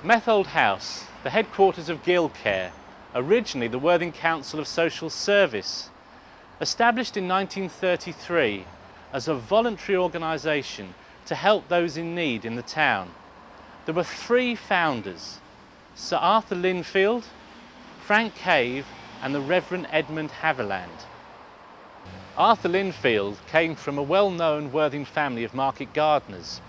Methold House, the headquarters of Guild Care, originally the Worthing Council of Social Service, established in 1933 as a voluntary organisation to help those in need in the town. There were three founders: Sir Arthur Linfield, Frank Cave and the Reverend Edmund Haviland. Arthur Linfield came from a well-known Worthing family of market gardeners.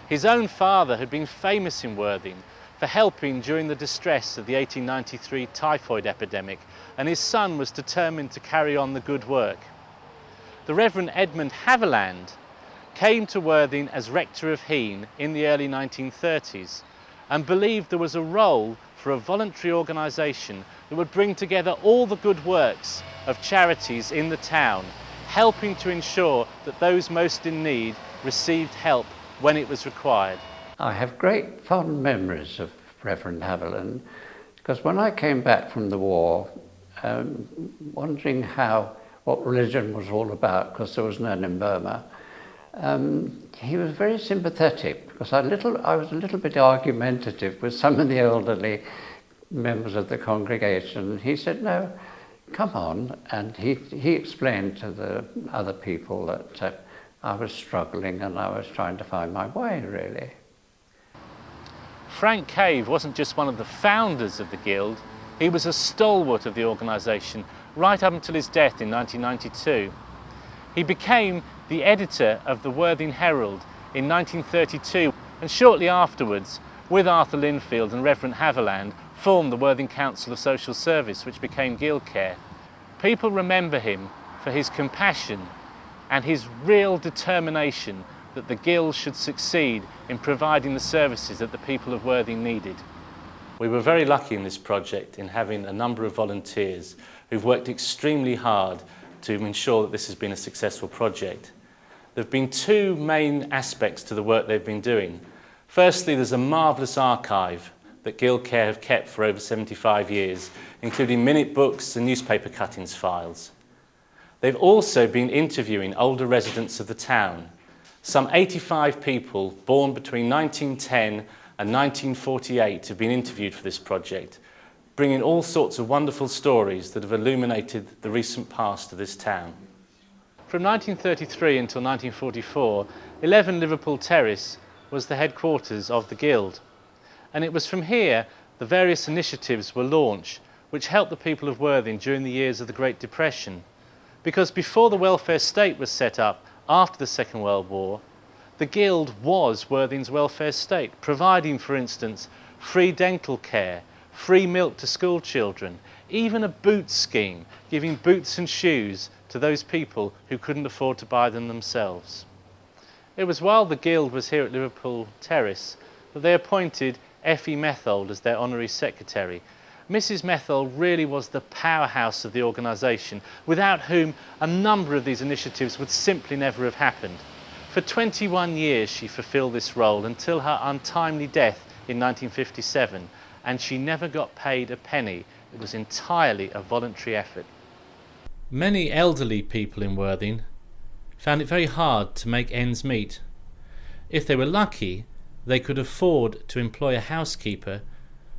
His own father had been famous in Worthing for helping during the distress of the 1893 typhoid epidemic, and his son was determined to carry on the good work. The Reverend Edmund Haviland came to Worthing as rector of Hare in the early 1930s and believed there was a role for a voluntary organisation that would bring together all the good works of charities in the town, helping to ensure that those most in need received help when it was required. I have great fond memories of Reverend Haviland, because when I came back from the war, wondering what religion was all about, because there was none in Burma, he was very sympathetic, because I was a little bit argumentative with some of the elderly members of the congregation. He said, "No, come on," and he explained to the other people that I was struggling and I was trying to find my way, really. Frank Cave wasn't just one of the founders of the Guild, he was a stalwart of the organisation right up until his death in 1992. He became the editor of the Worthing Herald in 1932, and shortly afterwards, with Arthur Linfield and Reverend Haviland, formed the Worthing Council of Social Service, which became Guild Care. People remember him for his compassion and his real determination that the Guild should succeed in providing the services that the people of Worthing needed. We were very lucky in this project in having a number of volunteers who've worked extremely hard to ensure that this has been a successful project. There have been two main aspects to the work they've been doing. Firstly, there's a marvellous archive that Guild Care have kept for over 75 years, including minute books and newspaper cuttings files. They've also been interviewing older residents of the town. Some 85 people born between 1910 and 1948 have been interviewed for this project, bringing all sorts of wonderful stories that have illuminated the recent past of this town. From 1933 until 1944, 11 Liverpool Terrace was the headquarters of the Guild. And it was from here the various initiatives were launched which helped the people of Worthing during the years of the Great Depression. Because before the welfare state was set up after the Second World War, the Guild was Worthing's welfare state, providing, for instance, free dental care, free milk to school children, even a boot scheme, giving boots and shoes to those people who couldn't afford to buy them themselves. It was while the Guild was here at Liverpool Terrace that they appointed Effie Methold as their honorary secretary. Mrs. Methold really was the powerhouse of the organisation, without whom a number of these initiatives would simply never have happened. For 21 years she fulfilled this role until her untimely death in 1957, and she never got paid a penny. It was entirely a voluntary effort. Many elderly people in Worthing found it very hard to make ends meet. If they were lucky, they could afford to employ a housekeeper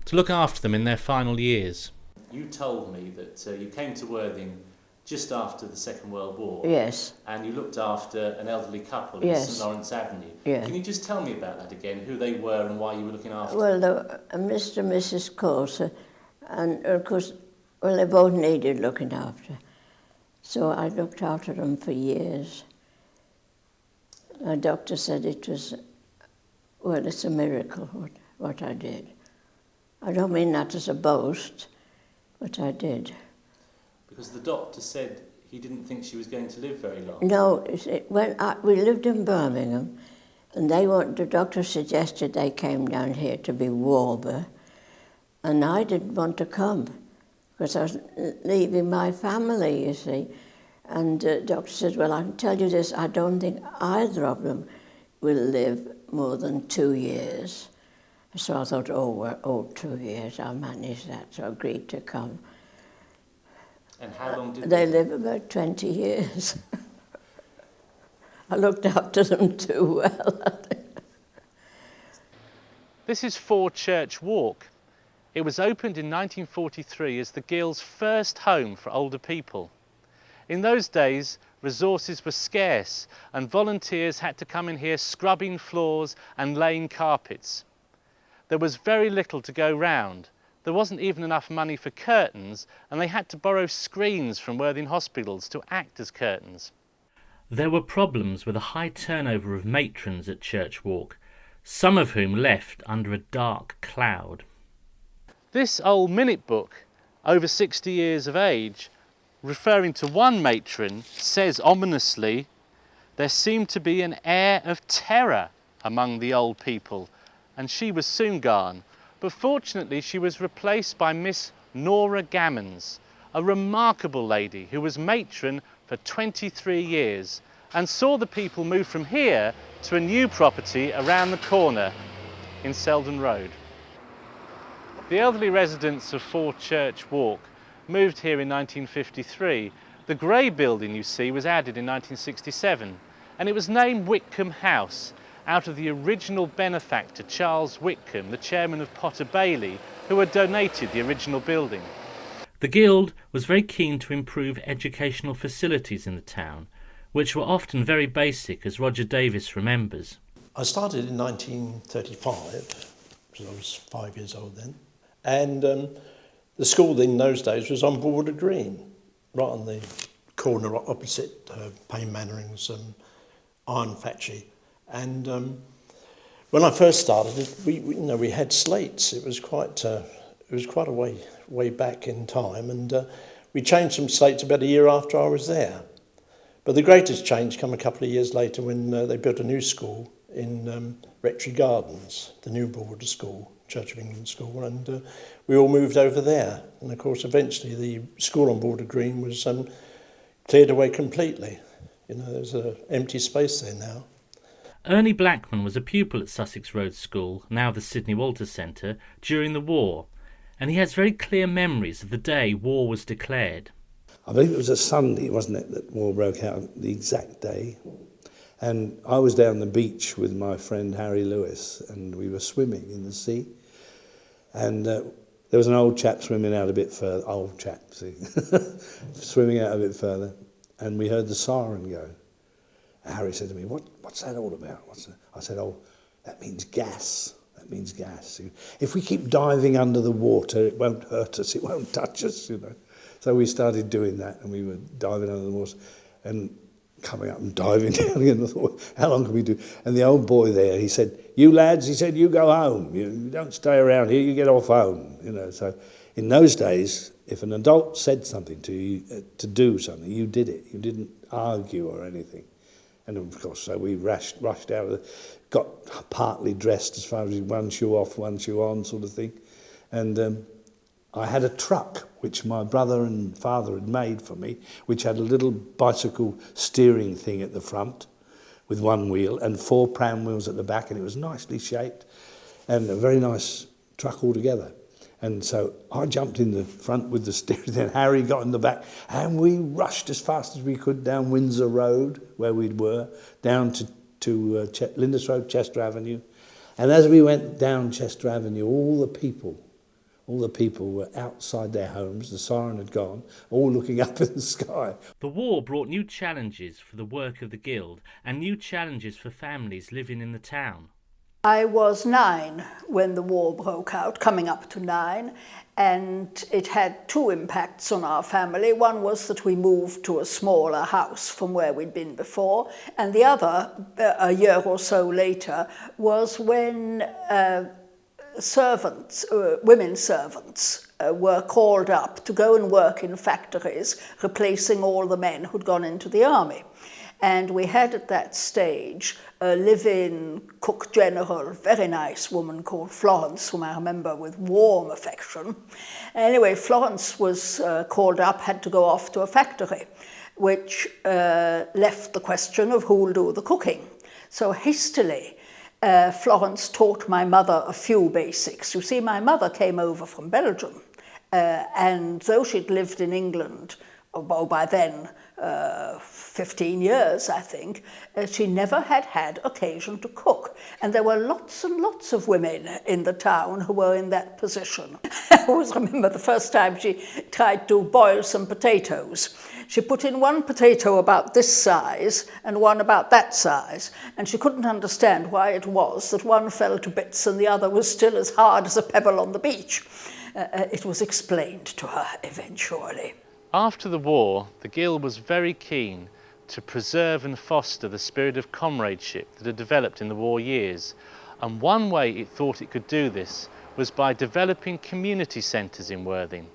to look after them in their final years. You told me that you came to Worthing just after the Second World War. Yes. And you looked after an elderly couple in Yes. St Lawrence Avenue. Yeah. Can you just tell me about that again, who they were and why you were looking after them? Well, there were Mr. and Mrs. Coulter, and of course, well, they both needed looking after. So I looked after them for years. The doctor said it was, well, it's a miracle what I did. I don't mean that as a boast, but I did. Because the doctor said he didn't think she was going to live very long. No, we lived in Birmingham, and the doctor suggested they came down here to be warmer, and I didn't want to come because I was leaving my family, you see. And the doctor said, well, I can tell you this, I don't think either of them will live more than 2 years. So I thought, 2 years, I'll manage that. So I agreed to come. And how long did they live? About 20 years. I looked after them too well. This is 4 Church Walk. It was opened in 1943 as the Guild's first home for older people. In those days, resources were scarce and volunteers had to come in here scrubbing floors and laying carpets. There was very little to go round. There wasn't even enough money for curtains, and they had to borrow screens from Worthing hospitals to act as curtains. There were problems with a high turnover of matrons at Church Walk, some of whom left under a dark cloud. This old minute book, over 60 years of age, referring to one matron, says ominously, "There seemed to be an air of terror among the old people, and she was soon gone. But fortunately she was replaced by Miss Nora Gammons, a remarkable lady who was matron for 23 years and saw the people move from here to a new property around the corner in Selden Road." The elderly residents of 4 Church Walk moved here in 1953. The grey building you see was added in 1967, and it was named Whitcomb House out of the original benefactor Charles Whitcomb, the chairman of Potter Bailey, who had donated the original building. The Guild was very keen to improve educational facilities in the town, which were often very basic, as Roger Davies remembers. I started in 1935, because I was 5 years old then, and the school in those days was on Broadwater Green, right on the corner opposite Payne Mannering's iron factory. And when I first started, we had slates. It was quite a way back in time, and we changed some slates about a year after I was there. But the greatest change came a couple of years later when they built a new school in Rectory Gardens, the new Broadwater School, Church of England School, and we all moved over there. And of course, eventually the school on Broadwater Green was cleared away completely. There's an empty space there now. Ernie Blackman was a pupil at Sussex Road School, now the Sydney Walter Centre, during the war, and he has very clear memories of the day war was declared. I believe it was a Sunday, wasn't it, that war broke out, the exact day. And I was down the beach with my friend Harry Lewis, and we were swimming in the sea. And there was an old chap swimming out a bit further, swimming out a bit further, and we heard the siren go. Harry said to me, what's that all about? I said, that means gas. That means gas. If we keep diving under the water, it won't hurt us, it won't touch us, So we started doing that, and we were diving under the water and coming up and diving down again. I thought, how long can we do? And the old boy there, he said, "You lads," he said, "you go home. You don't stay around here, you get off home." So in those days, if an adult said something to you, to do something, you did it. You didn't argue or anything. And of course, so we rushed out, got partly dressed as far as one shoe off, one shoe on sort of thing. And I had a truck, which my brother and father had made for me, which had a little bicycle steering thing at the front with one wheel and 4 pram wheels at the back, and it was nicely shaped and a very nice truck altogether. And so I jumped in the front with the steering, then Harry got in the back, and we rushed as fast as we could down Windsor Road, where we were, down to Lindis Road, Chester Avenue. And as we went down Chester Avenue, all the people were outside their homes, the siren had gone, all looking up in the sky. The war brought new challenges for the work of the Guild and new challenges for families living in the town. I was 9 when the war broke out, coming up to 9, and it had 2 impacts on our family. One was that we moved to a smaller house from where we'd been before, and the other, a year or so later, was when women servants were called up to go and work in factories, replacing all the men who'd gone into the army. And we had at that stage a live-in cook general, very nice woman called Florence, whom I remember with warm affection. Anyway, Florence was called up, had to go off to a factory, which left the question of who'll do the cooking. So hastily, Florence taught my mother a few basics. You see, my mother came over from Belgium, and though she'd lived in England, by then, 15 years, I think, she never had occasion to cook. And there were lots and lots of women in the town who were in that position. I always remember the first time she tried to boil some potatoes. She put in one potato about this size and one about that size, and she couldn't understand why it was that one fell to bits and the other was still as hard as a pebble on the beach. It was explained to her eventually. After the war, the Guild was very keen to preserve and foster the spirit of comradeship that had developed in the war years. And one way it thought it could do this was by developing community centres in Worthing.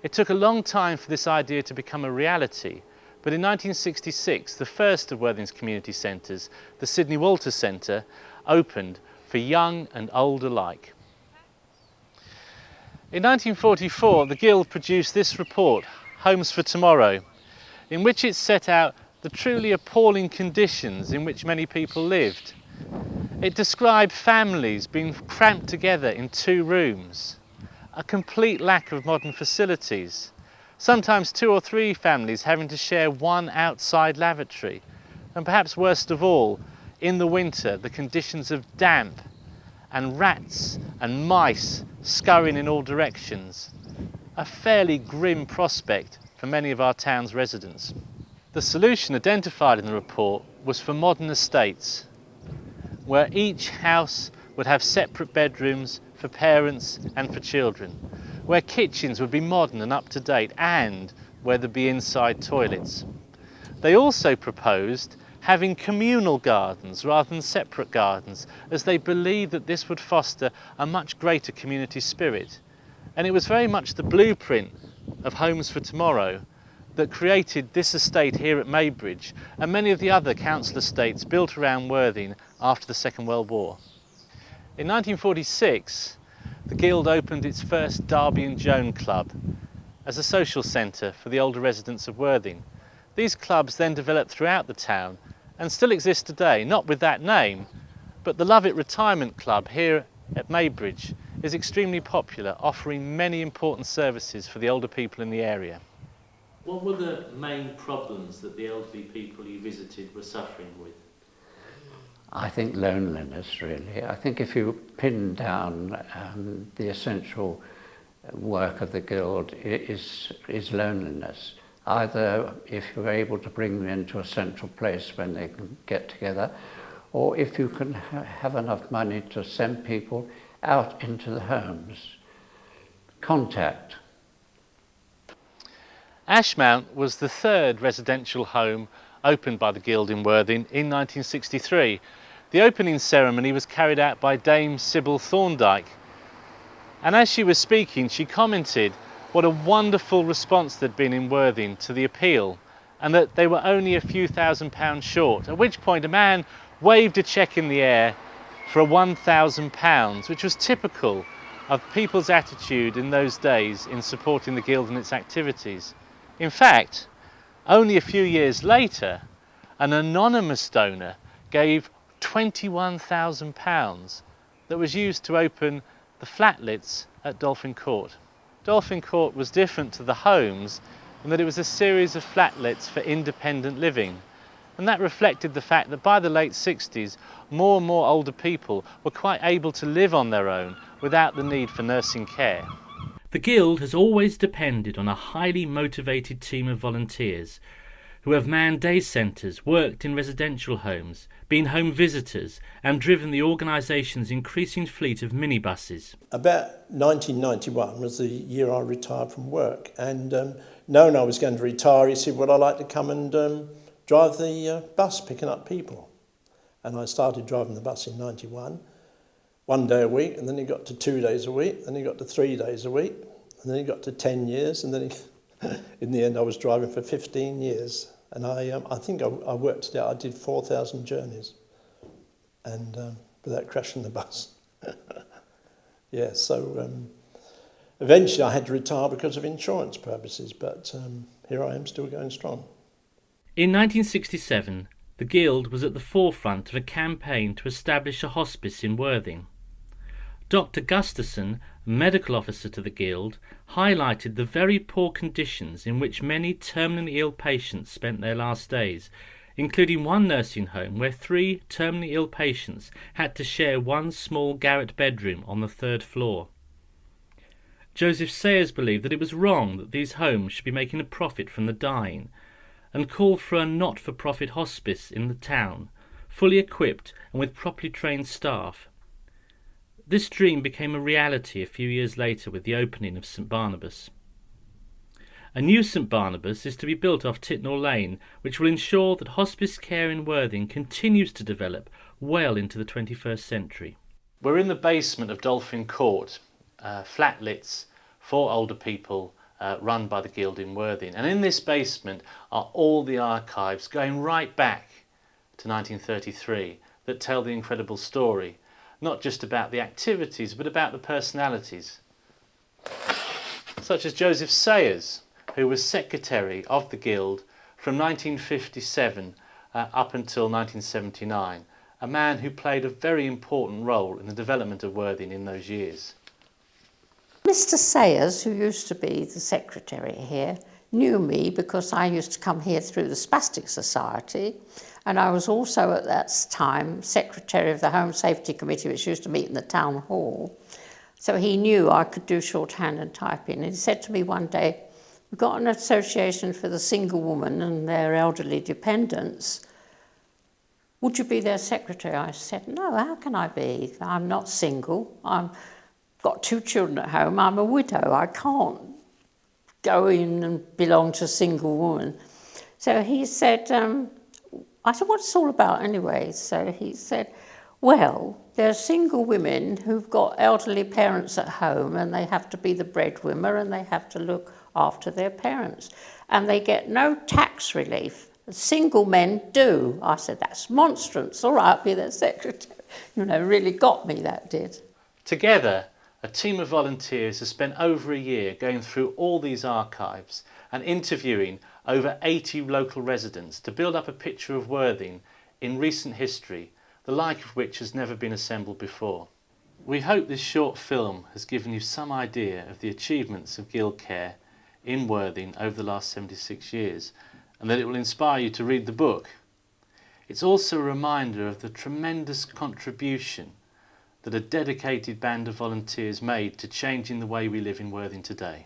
It took a long time for this idea to become a reality, but in 1966, the first of Worthing's community centres, the Sidney Walter Centre, opened for young and old alike. In 1944, the Guild produced this report, Homes for Tomorrow, in which it set out the truly appalling conditions in which many people lived. It described families being cramped together in 2 rooms, a complete lack of modern facilities, sometimes 2 or 3 families having to share one outside lavatory, and perhaps worst of all, in the winter, the conditions of damp and rats and mice scurrying in all directions. A fairly grim prospect for many of our town's residents. The solution identified in the report was for modern estates, where each house would have separate bedrooms for parents and for children, where kitchens would be modern and up to date, and where there'd be inside toilets. They also proposed having communal gardens rather than separate gardens, as they believed that this would foster a much greater community spirit. And it was very much the blueprint of Homes for Tomorrow that created this estate here at Maybridge and many of the other council estates built around Worthing after the Second World War. In 1946, the Guild opened its first Darby and Joan Club as a social centre for the older residents of Worthing. These clubs then developed throughout the town and still exist today, not with that name, but the Love It Retirement Club here at Maybridge is extremely popular, offering many important services for the older people in the area. What were the main problems that the elderly people you visited were suffering with? I think loneliness, really. I think if you pin down the essential work of the Guild, it is loneliness. Either if you're able to bring them into a central place when they can get together, or if you can have enough money to send people out into the homes. Contact. Ashmount was the 3rd residential home opened by the Guild in Worthing in 1963. The opening ceremony was carried out by Dame Sybil Thorndike. And as she was speaking, she commented what a wonderful response there'd been in Worthing to the appeal, and that they were only a few £1,000s short, at which point a man waved a cheque in the air for £1,000, which was typical of people's attitude in those days in supporting the Guild and its activities. In fact, only a few years later, an anonymous donor gave £21,000 that was used to open the Flatlets at Dolphin Court. Dolphin Court was different to the homes in that it was a series of flatlets for independent living. And that reflected the fact that by the late 60s, more and more older people were quite able to live on their own without the need for nursing care. The Guild has always depended on a highly motivated team of volunteers who have manned day centres, worked in residential homes, been home visitors and driven the organisation's increasing fleet of minibuses. About 1991 was the year I retired from work, and knowing I was going to retire, he said, would I like to come and drive the bus picking up people? And I started driving the bus in 91, 1 day a week, and then it got to 2 days a week, then it got to 3 days a week, and then it got to 10 years, and then in the end I was driving for 15 years. And I think I worked it out, I did 4,000 journeys, and without crashing the bus. Yeah, so eventually I had to retire because of insurance purposes, but here I am still going strong. In 1967, the Guild was at the forefront of a campaign to establish a hospice in Worthing. Dr. Gustafson, medical officer to the Guild, highlighted the very poor conditions in which many terminally ill patients spent their last days, including one nursing home where 3 terminally ill patients had to share one small garret bedroom on the 3rd floor. Joseph Sayers believed that it was wrong that these homes should be making a profit from the dying, and called for a not-for-profit hospice in the town, fully equipped and with properly trained staff. This dream became a reality a few years later with the opening of St Barnabas. A new St Barnabas is to be built off Titnall Lane, which will ensure that hospice care in Worthing continues to develop well into the 21st century. We're in the basement of Dolphin Court, flatlets for older people run by the Guild in Worthing. And in this basement are all the archives going right back to 1933 that tell the incredible story, not just about the activities but about the personalities, such as Joseph Sayers, who was secretary of the Guild from 1957 up until 1979, a man who played a very important role in the development of Worthing in those years. Mr. Sayers, who used to be the secretary here, knew me because I used to come here through the Spastic Society, and I was also at that time secretary of the Home Safety Committee, which used to meet in the town hall. So he knew I could do shorthand and typing. And he said to me one day, "We've got an association for the single woman and their elderly dependents. Would you be their secretary?" I said, "No, how can I be? I'm not single. I've got 2 children at home. I'm a widow. I can't go in and belong to a single woman." So he said, I said, "What's it all about anyway?" So he said, "Well, there are single women who've got elderly parents at home and they have to be the breadwinner and they have to look after their parents. And they get no tax relief. Single men do." I said, "That's monstrous. All right, I'll be their secretary." You know, really got me, that did. Together, a team of volunteers has spent over a year going through all these archives and interviewing over 80 local residents to build up a picture of Worthing in recent history, the like of which has never been assembled before. We hope this short film has given you some idea of the achievements of Guild Care in Worthing over the last 76 years, and that it will inspire you to read the book. It's also a reminder of the tremendous contribution that a dedicated band of volunteers made to changing the way we live in Worthing today.